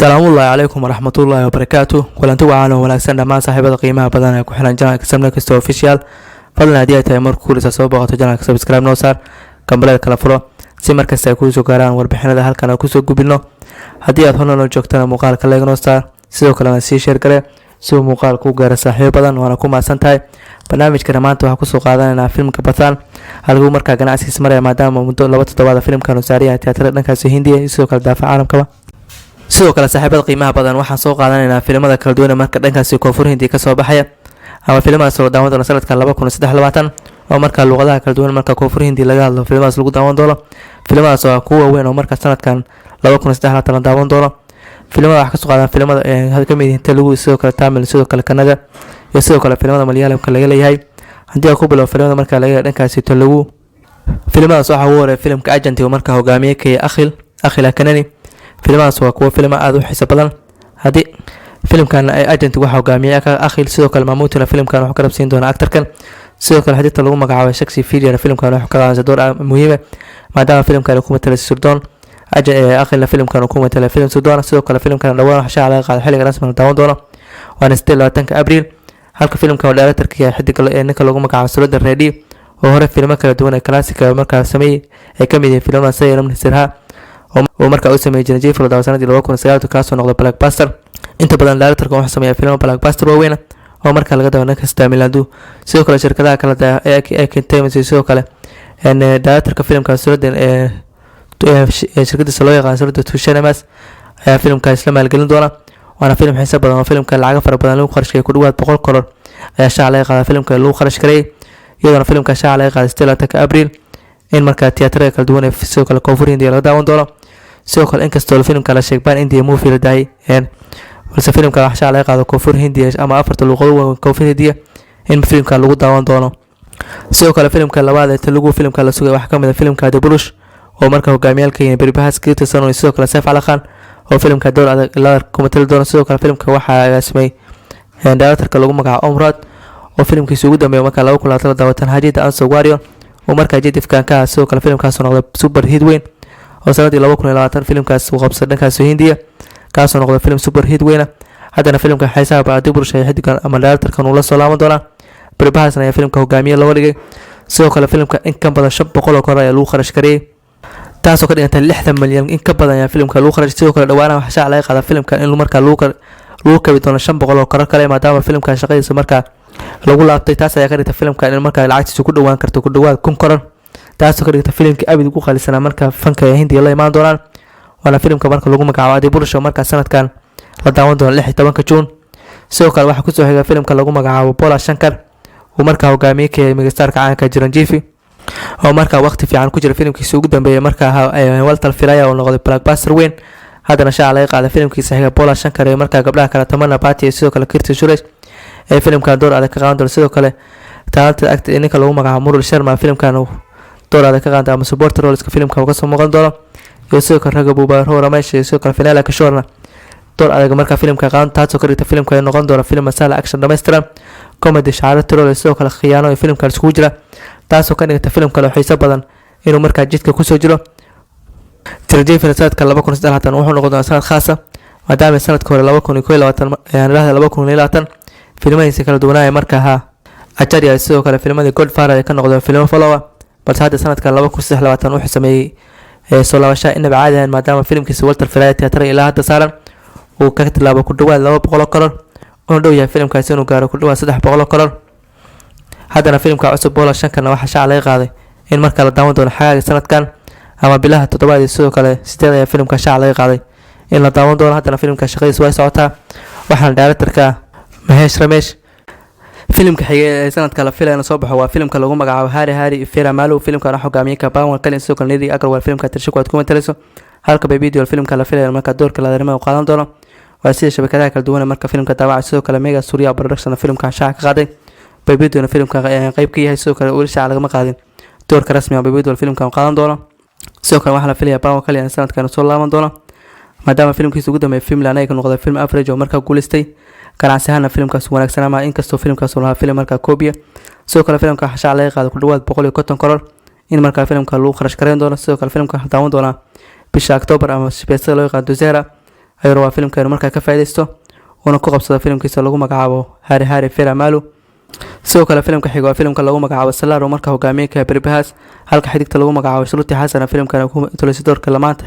السلام الله عليكم ورحمة الله وبركاته. kulanti wacan oo wanaagsan dhammaan saaxiibada qiimaha badan ee ku xiran channelka Samna Kisto Official. fadlan haddii ay tahay markuu kulisa soo booqato channelka subscribe noo saar, kambalada kala furo si markasta ay kuu soo gaaraan warbixinada halkan aan kusoo gudbino. haddii aad horna noo joogtana muuqaalka like noo saar, sidoo kalena sii share gare si uu muuqaalku u gaaro saaxiibo badan. waana ku mahadsan tahay. barnaamijka maanta waxaan kusoo qaadanaynaa filmka Pathaan halkuu markaa ganacsigiisa maraya maadaama muddo 2 toddobaad filmkan uu saaran yahay tiyaatarada dhankaas Hindiya iyo sidoo kale daafaca caalamka. sidoo kale saaxiibada qiimaha badan waxaan soo qaadanaynaa filimada kala duwan marka dhankaas Koonfur Hindiya ka soo baxaya ama filimada soo daawan doona sanadka 2023 oo marka luqadaha kala duwan marka Koonfur Hindiya laga hadlo filimadaas lagu daawan doono. filimadaas oo kuwa weyn oo marka sanadkan 2023 daawan doono. filimada wax ka soo qaadan filimada ee ka mid yihiin Telugu, sidoo kale Tamil, sidoo kale Kannada iyo sidoo kale filimada Malayalamka laga leeyahay. haddii aan ku bilow filimada marka laga dhankaas Telugu, filimadaas waxa uu horeeyay filimka Agent oo marka hogaamiyay kay Akhil Kanani. filimadaas waa kuwa filmo aad u xiiso badan. haddii filimkan ay Agent waxa hogaamiyay Akhil, sidoo kale Mamutuna filimkan wuxuu ka rabsiin doonaa actorkan. sidoo kale xididta lagu magacaabo Shaksi Fidia filimkan wuxuu ka qaadanaya door muhiim ah maadaama filimkan uu ku matalay Surdon Akhil filimkan uu ku matalay film Surdon. sidoo kale filimkan dhawaan waxa laga qaaday xilliga rasmiga daawan doono waana 28 Abriil. halka filimkan directorka xidiga ninka lagu magacaabo Surdon Reddy oo hore filmo kala duwan ee classic markaa sameeyay ay ka mid yihiin filimada Sayram Nisirha oo markaa uu sameeyay Janjeef sanadii 2009 kaasoo noqday blockbuster. inta badan directorka wuxuu sameeyay filmo blockbuster waaweyn oo markaa laga daawan karo Tamil Nadu. sidoo kale shirkadaha kala ee Entertainment sidoo kale directorka filimka Surdon shirkadda loo yaqaan Surdon Tushanemas ayaa filimka isla maalgelin doona. waana film xiiso badan oo filimka lacag fara badan lagu qarashkay ku dhawaad 100 karoor ayaa shaaca laga qaaday filimka lagu qarash gareeyay iyadoo filimka shaaca laga qaaday 28 Abriil in markaa tiyaatarada kala duwan ee sidoo kale Koonfur Hindiya laga daawan doono. sidoo kale inkastoo filimka la sheegay India movie la daayay balse filimka waxa shaaca laga qaaday Koonfur Hindiya ama afarta luqadood Koonfur Hindiya in filimka lagu daawan doono. sidoo kale filimka labaad ee Telugu filimka la sugay waxa ka mid ah filimka The Burush oo markaa hogaamiyalka iyo Baribahas Kirtan iyo sidoo kale Saif Ali Khan oo filimka door adag la kumatal doono. sidoo kale filimka waxa ay sameeyay directorka lagu magacaabo Omrad oo filimkiisa ugu dambeeyay markaa 2023 daawatan Hajida Anso Warrior oo markaa jidifkan ka sidoo kale filimkaas noqday super hit weyn oo sanadii 2020 filimkaas uu qabsaday dhankaas Hindiya kaasoo noqday film super hit weyn. haddana filimka xiisaha badan The Burush ay xidigan ama directorkan uu la soo laaban doona. Baribahas ayaa filimka hogaamiye loo dhigay. sidoo kale filimka in ka badan 500 oo kale ayaa lagu kharash gareeyay taasoo ka dhigantay 60 milyan in ka badan ayaa filimka lagu kharash. sidoo kale dhawaana waxa shaaca laga qaaday filimka in markaa lagu kabi doono 500 oo kale maadaama filimka shaqadiisa markaa lagu laabtay. taas ayaa ka dhigtay filimka in markaa lacagtiisa ku dhawaan karto ku dhawaad 1000 karoor taasoo ka dhigtay filimka abid ugu qaalisanaa markaa fanka Hindiya la imaan doonaan. waana filimka marka lagu magacaabo The Burush oo markaa sanadkan la daawan doono 16 Juun. sidoo kale waxa ku soo xigay filimka lagu magacaabo Bola Shankar oo markaa hogaamiyay kay megastarka caanka Chiranjeevi oo markaa waqti fiican ku jira filimkiisa ugu dambeeyay markaa Walter Filaya oo noqday blockbuster weyn. haddana shaaca laga qaaday filimkiisa xiga Bola Shankar ee markaa gabdhaha kala Tamanna Bhatia iyo sidoo kale Kirti Suresh ee filimka door adag ka qaadan doona. sidoo kale talented actor ninka lagu magacaabo Murali Sharma filimkan door adag ka qaadan ama supporter role iska filimka ka soo muuqan doona. iyo sidoo kale Raghu Babu Ramesh iyo sidoo kale Finale Kishorna door adag markaa filimka qaadan taasoo ka dhigtay filimka ay noqon doona film masala action dhameystiran comedy shacair role sidoo kale khiyaano iyo filimka isku jira taasoo ka dhigtay filimka loo xiiso badan inuu markaa jidka ku soo jiro. Chiranjeevi sanadka 2023 wuxuu noqon doonaa sanad khaas ah maadaama sanadka hore 2022 filimadiisa kala duwanaa markaa Acharya sidoo kale filimada Godfather ay ka noqdeen filmo follow balse hadda sanadka 2023 wuxuu sameeyay soo laabasho inaba caadi ah maadaama filimkiisa Walter Filaya tiyaatar ilaa hadda saaran uu ka tilaabo ku dhawaad 200 karoor oo dhow yahay filimkaas inuu gaaro ku dhawaad 300 karoor. haddana filimka cusub Bola Shankar waxa shaaca laga qaaday in markaa la daawan doono xagaaga sanadkan ama bilaha toddobaad. sidoo kale 8 ayaa filimka shaaca laga qaaday in la daawan doono. haddana filimka shaqadiisa way socotaa waxaana directorka Mahesh Ramesh filimka xiga ee sanadka la filayo soo baxo waa filimka lagu magacaabo Hari Fera Malu. filimkan waxa hogaamiyay Pawan Kalin sidoo kale Nidhi Agarwal filimka tirshku aad ku mataliso halka Baby filimka la filayo markaa doorka la dareemo qaadan doono. waa sida shabakadaha kala duwan marka filimka daawaca. sidoo kale Mega Surya Production filimka shaaca ka qaaday Baby filimka qayb ka yahay. sidoo kale wali shaaca laga qaaday doorka rasmi ah Baby filimka qaadan doono. sidoo kale waxa la filayaa Pawan Kalin sanadkan soo laaban doono maadaama filimkiisa ugu dambeeyay film Lanay ka noqday film average oo markaa guuleystay ganacsiga filimkaas wanaagsan ama inkastoo filimkaas uu lahaa film markaa koobiya. sidoo kale filimka shaaca laga qaaday ku dhawaad 150 karoor in markaa filimka lagu kharash gareyn doono. sidoo kale filimka daawan doona bisha October ama September loo yaqaan Dusera ayuu rabaa filimkan markaa ka faa'iideysto una ku qabsado filimkiisa lagu magacaabo Hari Hari Fira Malu. sidoo kale filimka xiga waa filimka lagu magacaabo Salaar oo markaa hogaamiye ka Barbaas halka xidigta lagu magacaabo Shruti Xasan filimkan ku tulisay doorka lamaanta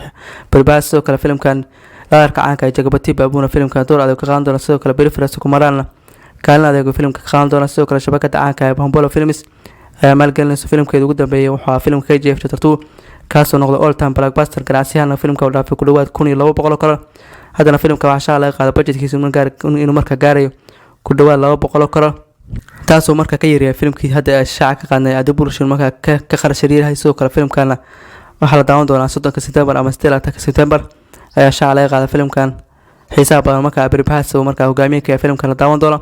Barbaas. sidoo kale filimkan laarka caanka Jagabati Baabuna filimka door adeeg ka qaadan doona sidoo kale Peripheras ku maraan kaalin adeeg filimka ka qaadan doona sidoo kale shabakada caanka Bambolo Films maalgelinaysa filimkeeda ugu dambeeyay waxaa filimka KGF Chapter 2 kaasoo noqday all time blockbuster ganacsiyahan filimka u dhaafay ku dhawaad 1200 karo. haddana filimka waxaa laga qaaday budgetkiisa inuu markaa gaarayo ku dhawaad 200 karo taasoo markaa ka yareeyay filimkii hadda shaaca ka qaadnay Adibulshin markaa ka qarashariyahay. sidoo kale filimkana waxaa la daawan doonaa 3 September ama 8 September ayaa shaaca laga qaaday filimkan xiisaha badan markaa Barbaas oo markaa hogaamiye ka filimkan la daawan doono.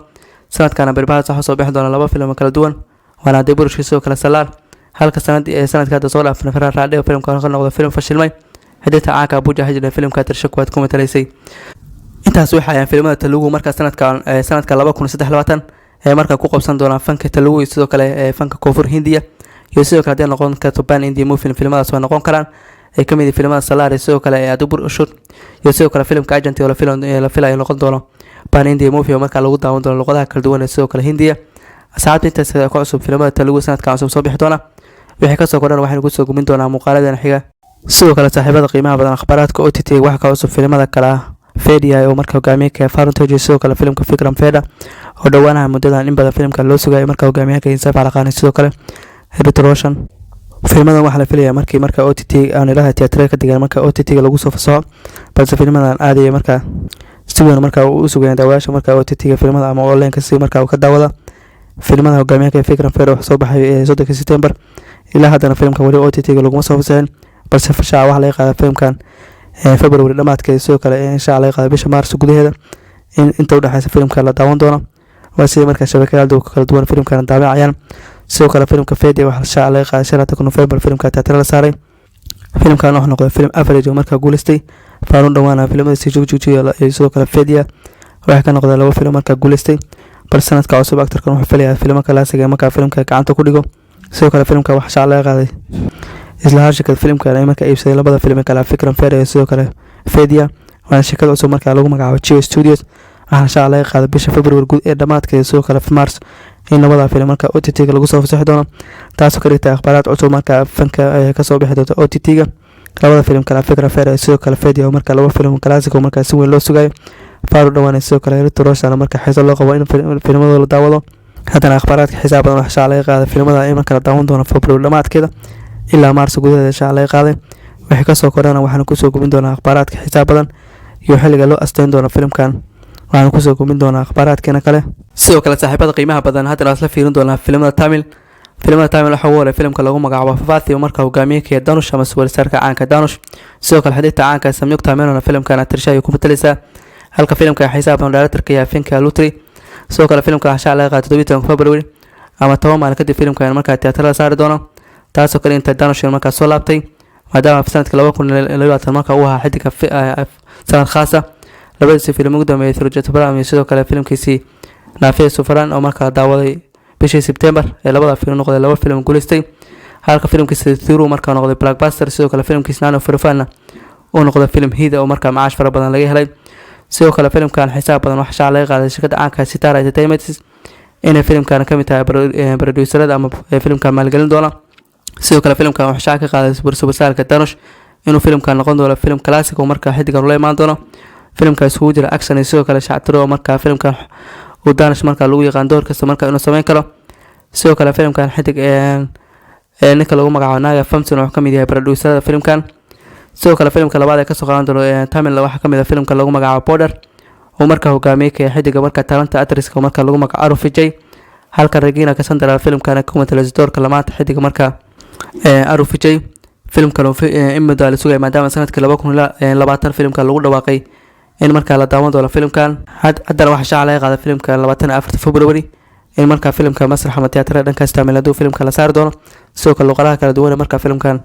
sanadkan Barbaas waxaa soo bixi doona 2 filim kala duwan waana Adibulshin sidoo kale Salaar halka sanadka hadda soo dhaafay Farah Raadhe filimkan ka noqday filim fashilmay xididta caanka Abuja Hajir filimka Tirshakwad ku matalaysay. intaas waxa ay filimada Telugu markaa sanadka 2023 markaa ku qabsan doona fanka Telugu sidoo kale fanka Koonfur Hindiya iyo sidoo kale noqon karto pan India movie filimadaas waa noqon karaan ay kamid yihiin filimada Salaar sidoo kale Adibulshin iyo sidoo kale filimka Agent oo la filayo noqon doono pan India movie markaa lagu daawan doono luqadaha kala duwan sidoo kale Hindiya. asxaabta intaas ku cusub filimada Telugu sanadka cusub soo bixi doona wixii ka soo kordhan waxaynu ku soo gumin doonaa muuqaaladan xiga. sidoo kale saaxiibada qiimaha badan akhbaraadka OTT waxa ka cusub filimada kala Fedia oo markaa hogaamiye ka Faruntoji sidoo kale filimka Fikram Feda oo dhawaanaha muddadan in badan filimka loo sugayay markaa hogaamiye ka Insaf Alaqani sidoo kale Roshan. filimada waxa la filayaa markaa OTT aan ilaha tiyaatar ka digan markaa OTT lagu soo fasaxo balse filimada aad markaa si weyn markaa u sugayaan daawayaasha markaa OTT filimada ama online ka si markaa ka daawada filimada hogaamiye ka Fikram Feda wax soo baxay 3 September ilaa haddana filimka wali OTT lagu soo fasaxin balse fasha waxa laga qaaday filimkan February dhamaadkeeda sidoo kale insha Allah qaado bisha Maarso gudaheeda inta u dhaxaysa filimka la daawan doono waa sidii markaa shabakada kala duwan filimkan daawacayaan. sidoo kale filimka Fedia waxa insha Allah qaado 5 November filimka teatar la saaray filimkan wuxuu noqday filim average oo markaa guuleystay faarun dhawaana filimada si joogjoogay sidoo kale Fedia waxa ka noqday 2 filim markaa guuleystay balse sanadka cusub aktarkan wuxuu filayaa filimka kala saga markaa filimka gacanta ku dhigo. sidoo kale filimka waxa insha Allah qaaday isla shirkad filimka ay markaa iibsaday labada filim kala Fikram Feda iyo sidoo kale Fedia waana shirkad cusub markaa lagu magacaabo Geo Studios waxa insha Allah qaaday bisha February guud ee dhamaadkeeda sidoo kale Mars in labada filim markaa OTT lagu soo fasaxi doono taasoo ka dhigtay akhbaraad cusub markaa fanka ka soo bixi doonta OTT labada filim kala Fikram Feda sidoo kale Fedia markaa laba filim classic markaa si weyn loo sugay faaro dhawaan sidoo kale Roshan markaa xiiso loo qabo in filimada la daawado. haddana akhbaraadka xisaab badan waxa la qaaday filimada ay markaa daawan doona February dhamaadkeeda ilaa Maarso gudaheeda insha Allah qaaday wixii ka soo kordhana waxaan ku soo gumin doonaa akhbaraadka xisaab badan iyo xilliga loo asteyn doono filimkan waxaan ku soo gumin doonaa akhbaraadkeena kale. sidoo kale saaxiibada qiimaha badan haddana la fiirin doonaa filimada Tamil waxa uu waray filimka lagu magacaabo Fathi markaa hogaamiye ka Danush ama superstarka caanka Danush sidoo kale xididta caanka Samyukta Menon filimkan Tirsha ay ku matalaysaa halka filimka xisaab badan directorka yahay Finka Lutri. sidoo kale filimka insha Allah qaaday 17 February ama 10 maalin kadib filimkan markaa teatar la saari doono taasoo kale inta Danush markaa soo laabtay maadaama sanadka 2022 markaa uu ahaa xidiga sanad khaasa labadiisa filim ugu dambeeyay Thirujat Bram iyo sidoo kale filimkiisii Nafee Sufran oo markaa daawaday bishii September ee labada filim noqday 2 filim guuleystay halka filimkiisa Thiru markaa noqday blockbuster sidoo kale filimkiisa Nano Farfana oo noqday filim hida oo markaa macaash fara badan laga helay. sidoo kale filimkan xisaab badan waxa laga qaaday shirkadda caanka Sitara Entertainment in filimkan ka mid tahay producerada ama filimkan maalgelin doona. sidoo kale filimkan waxa ka qaaday superstarka Danush inuu filimkan noqon doono filim classic oo markaa xidigan la imaan doono filimka isugu jira action iyo sidoo kale shactiro oo markaa filimkan uu Danush markaa lagu yaqaan door kasta markaa inuu sameyn karo. sidoo kale filimkan xidig ninka lagu magacaabo Naga Famson oo ka mid yahay producerada filimkan. sidoo kale filimka labaad ee ka soo qaadan doono Tamil waxa ka mid ah filimka lagu magacaabo Border oo markaa hogaamiye ka xidiga markaa talanta actress markaa lagu magacaabo Arun Vijay halka Regina Cassandra filimkan ku matalaysa doorka lamaanta xidiga markaa Arun Vijay filimkan in muddo la sugay maadaama sanadka 2020 filimka lagu dhawaaqay in markaa la daawan doono filimkan haddana waxa laga qaaday filimka 24 February in markaa filimka masraxa ama teatar dhankaas Tamil filimka la saari doono sidoo kale luqadaha kala duwan markaa filimkan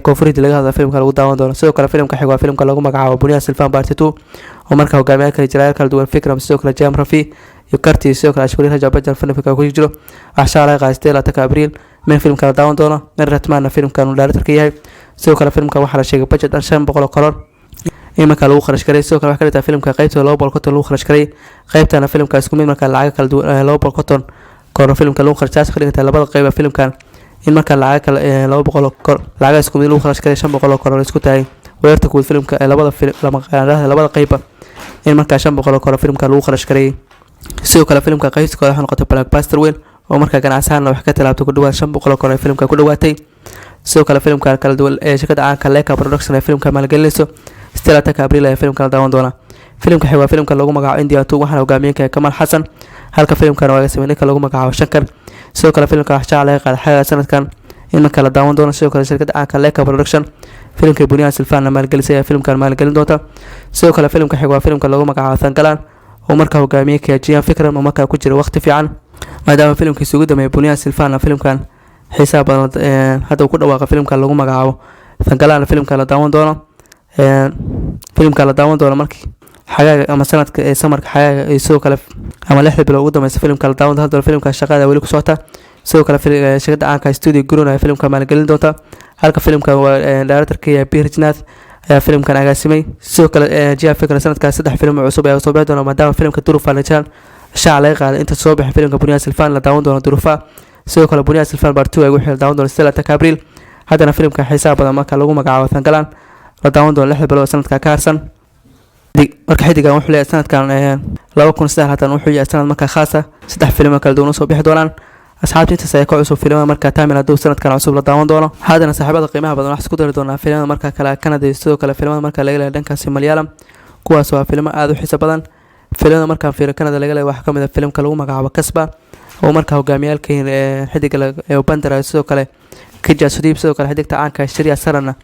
koonfurida laga hadla filimka lagu daawan doono. sidoo kale filimka xiga waa filimka lagu magacaabo Bunya Silvan Part 2 oo markaa hogaamiye ka jira kala duwan Fikram sidoo kale Jam Rafi iyo Karti sidoo kale Ashwari Rajab Bachchan filimka ku jiro waxa laga qaaday 3 Abriil min filimka la daawan doono min Ratman filimkan uu director ka yahay. sidoo kale filimka waxa la sheegay budget 500 koroor in markaa lagu kharash garay. Sidoo kale waxaa ka dhigtaa filimka qaybta 250 lagu kharash garay, qaybtana filimka isku mid markaa lacag kala duwan 250 kor filimka lagu kharash taas ka dhigtaa labada qayb filimkan in markaa lacag kala 200 kor lacag isku mid lagu kharash garay 500 kor isku tahay weerarta guud filimka labada labada qayb in markaa 500 kor filimka lagu kharash garay. sidoo kale filimka qaybta kooda waxaa noqotay blockbuster weyn oo markaa ganacsaana wax ka talaabtay ku dhawaad 500 kor filimka ku dhawaatay. sidoo kale filimka kala duwan ee shirkadda caanka Leica Production ee filimka maalgelinayso Stella Taka Abril ee filimka la daawan doona. filimka xigay waa filimka lagu magacaabo India 2 waxaana hogaamiyay Kamal Hassan halka filimkan waa sameeyay lagu magacaabo Shankar. sidoo kale filimka waxaa laga qaaday xagga sanadkan in markaa la daawan doono. sidoo kale shirkadda caanka Leica Production filimka Bunyan Silfan maalgelisay ee filimkan maalgelin doonta. sidoo kale filimka xigay waa filimka lagu magacaabo Thangalan oo markaa hogaamiyay Jian Fikram oo markaa ku jira waqti fiican maadaama filimkiisa ugu dambeeyay Bunyan Silfan filimkan xisaab badan hadda ku dhawaaqa filimka lagu magacaabo Thangalan filimka la daawan doono. filimka la daawan doono markii xagaaga ama sanadka ee samarka xagaaga sidoo kale ama 6 bilood ugu dambeysay filimka la daawan doono. filimka shaqada wali ku socota. sidoo kale shirkadda caanka Studio Gruna filimka maalgelin doonta halka filimka waa director-ka Birjnath ayaa filimkan agaasimay. sidoo kale Jian Fikram sanadkaas 3 filim cusub ayaa soo bixi doona maadaama filimka Durufa Lajan shaaca laga qaaday inta soo bixi filimka Bunyan Silfan la daawan doono Durufa. sidoo kale Bunyan Silfan part 2 ay wixii la daawan doono Stella Taka Abril haddana filimka xisaab badan marka lagu magacaabo Thangalan la daawan doono 6 bilood sanadka ka harsan. marka xidigan wuxuu leeyahay sanadkan 2009 wuxuu yahay sanad markaa khaas ah 3 filim kala duwan soo bixi doonaan. asxaabta inta say ka cusub filimada markaa taamin haduu sanadkan cusub la daawan doono. haddana saaxiibada qiimaha badan wax isku dari doonaa filimada markaa kala Canada sidoo kale filimada markaa laga leeyahay dhankaas Malayalam kuwaas waa filimo aad u xiiso badan. filimada markaa fiiro Canada laga leeyahay waxa kamid ah filimka lagu magacaabo Kasba oo markaa hogaamiyalka xidiga ee Bandara sidoo kale Kija Sudeep sidoo kale xidigta caanka Shriya Sarana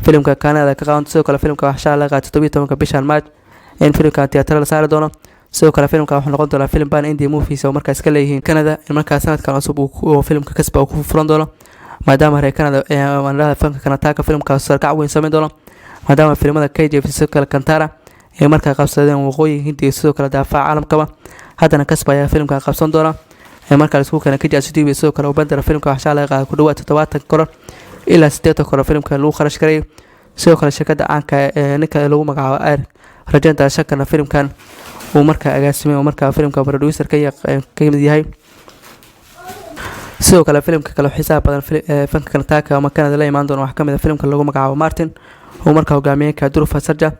filimka Canada ka qaban. sidoo kale filimka waxaa la qaaday 17 bishan March in filimka tiyaatar la saari doono. sidoo kale filimka wuxuu noqon doonaa film pan India movies oo markaa iska leeyihiin Canada in markaa sanadkan cusub uu filimka Kasba uu ku furan doono maadaama reer Canada ee fanka Kanataka filimka sarkac weyn sameyn doono maadaama filimada KGF sidoo kale Kantara ee markaa qabsadeen waqooyi Hindiya sidoo kale daafaca caalamkaba. haddana Kasba ayaa filimka qabsan doona ee markaa isku keenay Kija Sudeep sidoo kale Bandara filimka waxaa laga qaaday ku dhawaad 70 kor ilaa 80 kor filimka lagu kharash garay. sidoo kale shirkadda caanka ee ninka lagu magacaabo Air Rajendra Shankar filimkan uu markaa agaasimay oo markaa filimka producer ka mid yahay. sidoo kale filimka kale xisaab badan fanka Kanataka ama Canada la imaan doona waxa kamid ah filimka lagu magacaabo Martin oo markaa hogaamiyay ka Durufa Sarja.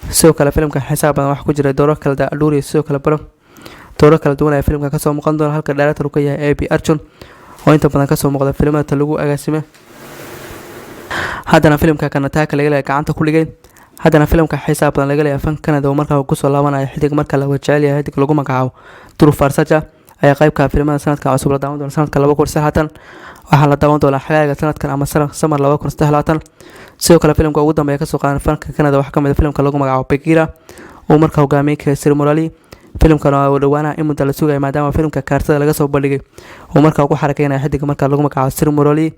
sidoo kale filimka xisaab badan wax ku jira dooro kala Aduri sidoo kale baro dooro kala duwan ee filimka ka soo muuqan doona halka director ka yahay AB Arjun oo inta badan ka soo muuqda filimada lagu agaasimay. haddana filimka Kanataka laga leeyahay gacanta ku dhigay. haddana filimka xisaab badan laga leeyahay fanka Canada oo markaa ku soo laabanaya xidig marka la wajahel yahay xidig lagu magacaabo Durufa Sarja ayaa qayb ka filimada sanadka cusub la daawan doona sanadka 2009 waxaa la daawan doonaa xagaaga sanadkan ama samar 2013. sidoo kale filimka ugu dambeeya ka soo qaadan fanka Canada waxa kamid ah filimka lagu magacaabo Bagheera oo markaa hogaamiyay ka Sir Morali. filimkan waa dhawaana in muddo la sugay maadaama filimka kaartada laga soo bandhigay oo markaa ku xarakeynaya xidig markaa lagu magacaabo Sir Morali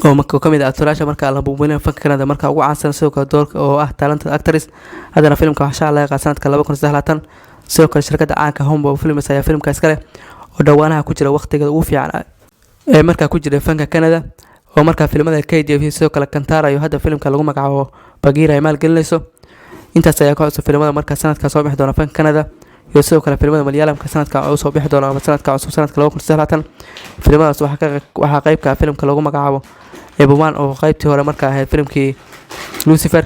oo markaa kamid ah actorasha markaa la buubuunin fanka Canada markaa ugu caansan sidoo kale doorka oo ah talented actress. haddana filimka waxaa laga qaaday sanadka 2013. sidoo kale shirkadda caanka Hombo Films ayaa filimka iskale oo dhawaanaha ku jira waqtiga ugu fiican ee markaa ku jira fanka Canada oo markaa filimada KGF sidoo kale Kantara iyo hadda filimka lagu magacaabo Bagheera ay maalgelinayso. intaas ayaa ka cusub filimada markaa sanadka soo bixi doona fanka Canada iyo sidoo kale filimada Malayalamka sanadka oo soo bixi doona ama sanadka cusub sanadka 2019. filimadaas waxaa qayb ka filimka lagu magacaabo Ebuman oo qaybtii hore markaa ahayd filimkii Lucifer.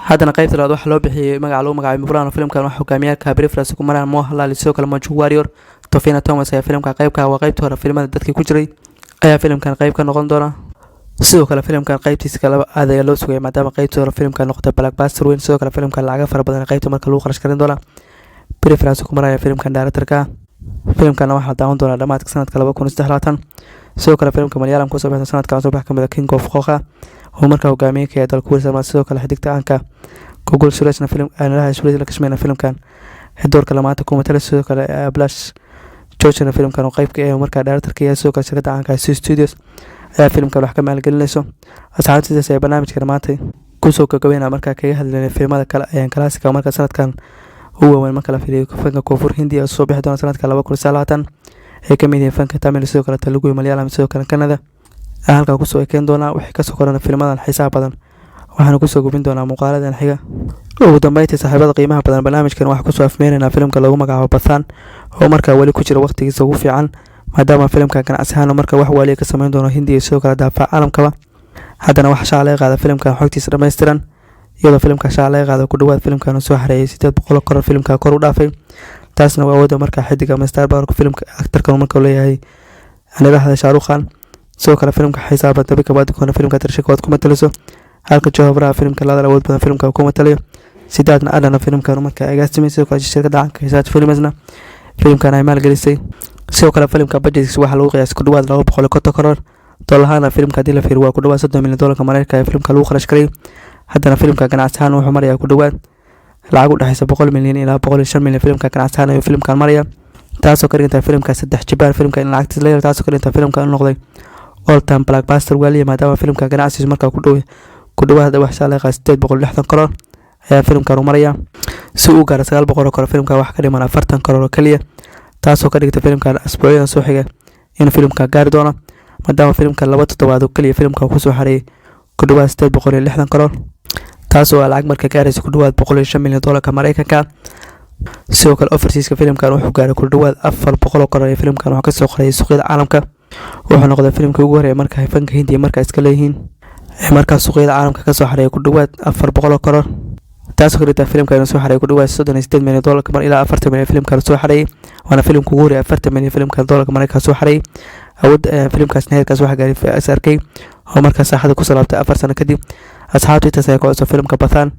haddana qaybta labaad waxa loo bixiyay magaca lagu magacaabo Mufrano filimkan waxa hogaamiyay Briefras ku maraan Mohalal sidoo kale Manju Warrior Tofina Thomas ayaa filimka qaybka waa qaybtii hore filimada dadkii ku jiray ayaa filimkan qayb ka noqon doona. sidoo kale filimkan qaybtiisa kale aad ayaa loo sugay maadaama qaybtii hore filimka noqotay blockbuster weyn. sidoo kale filimka lacag fara badan qaybta marka lagu kharash garin doona Briefras ku maraya filimkan director-ka filimkan waxa la daawan doona dhamaadka sanadka 2013. sidoo kale filimka Malayalam ku soo bixi sanadka soo bixi kamid ah King of Koga oo markaa hogaamiyay ka dalka Kuursa. sidoo kale xidigta caanka Google Suresh film aan Suresh la kashmeeyay filimkan doorka lamaanta kuma tala. sidoo kale Blush George filimkan oo qayb ka ah markaa director-ka sidoo kale shirkadda caanka Studios ayaa filimkan wax ka maalgelinayso. asxaabtiisa ee barnaamijka maanta ku soo gabagabeynaa markaa kaga hadlaynay filimada kale ee classic markaa sanadkan ugu weyn marka la fiiriyo fanka Koonfur Hindiya oo soo bixi doona sanadka 2019 ee kamid ah fanka Tamil sidoo kale Telugu Malayalam sidoo kale Canada halka ku soo ekeen doona wixii ka soo korana filmadan xisaab badan waxaana kusoo gubin doonaa muuqaaladan xiga. ugu dambeyntii saaxiibada qiimaha badan barnaamijkan waxaa kusoo afmeeraynaa filimka lagu magacaabo Pathan oo markaa weli ku jira waqtigiisa ugu fiican maadaama filimka ganacsi ahaan markaa wax wali ka sameyn doono Hindi iyo sidoo kale daafaca caalamkaba. haddana waxaa shaaca laga qaaday filimka xogtiisa dhammaystiran iyadoo filimka shaaca laga qaaday ku dhawaad filimkan soo xareeyay 800 koror filimka kor u dhaafay taasna waa wada markaa xidig ama star power filimka actorka markaa leeyahay anigahada Shah Rukh Khan sidoo kale filimka xisaaba tabi kabaad koona filimka tarshikood kuma taliso halka Johra filimka la awood badan filimka kuma taliyo sidaadna adana filimkan markaa agaasimay sidoo kale shirkadda caanka Hisaad Filmsna filimkan ay maalgelisay sidoo kale filimka budgetkiisa waxa lagu qiyaasay ku dhawaad 250 koror doollarna filimka hadii la fiiriyo waa ku dhawaad 30 milyan doolarka Mareykanka ee filimka lagu kharash gareeyay haddana filimka ganacsi ahaan wuxuu marayaa ku dhawaad lacag u dhaxaysa 100 milyan ilaa 105 milyan filimka ganacsi ahaan ayuu filimkan maraya taasoo ka dhiganta filimka 3 jibaar filimka in lacagtiisa la yar taasoo ka dhiganta filimka inuu noqday all time blockbuster waliya maadaama filimka ganacsigiisa markaa ku dhawaad wax shalay qaas 860 koror ayaa filimkan maraya si uu gaaro 900 koror filimka wax ka dhiman 40 koror kaliya taasoo ka dhigta filimkan asbuucyan soo xiga in filimka gaari doono maadaama filimka 2 toddobaad kaliya filimka ku soo xareeyay ku dhawaad 860 koror taasoo lacag markaa gaaraysa ku dhawaad 105 milyan doolarka Mareykanka sidoo kale overseas-ka filimkan wuxuu gaaray ku dhawaad 400 koror ee filimkan waxa ka soo qoray suuqyada caalamka wuxuu noqday filimkii ugu horeeyay markaa fanka Hindi markaa iska leeyihiin markaa suuqyada caalamka ka soo xareeyay ku dhawaad 400 koror taasoo ka dhigta filimkan soo xareeyay ku dhawaad 38 milyan doolarka mar ilaa 40 milyan filimkan soo xareeyay waana filimkii ugu horeeyay 40 milyan filimkan doolarka Mareykanka soo xareeyay awood filimkaas heerkaas waxa gaaray SRK oo markaa saaxada ku salaabtay 4 sano kadib asxaabtii taasay ku cusub filimka Pathan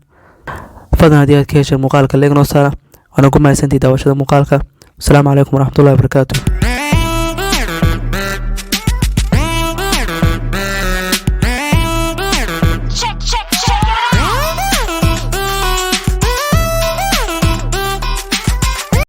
fadlan haddii aad ka heshay muuqaalka leeg noo saara waana ku mahadsantihiin daawashada muuqaalka. Assalaamu calaykum waraxmatullaahi wabarakaatuh.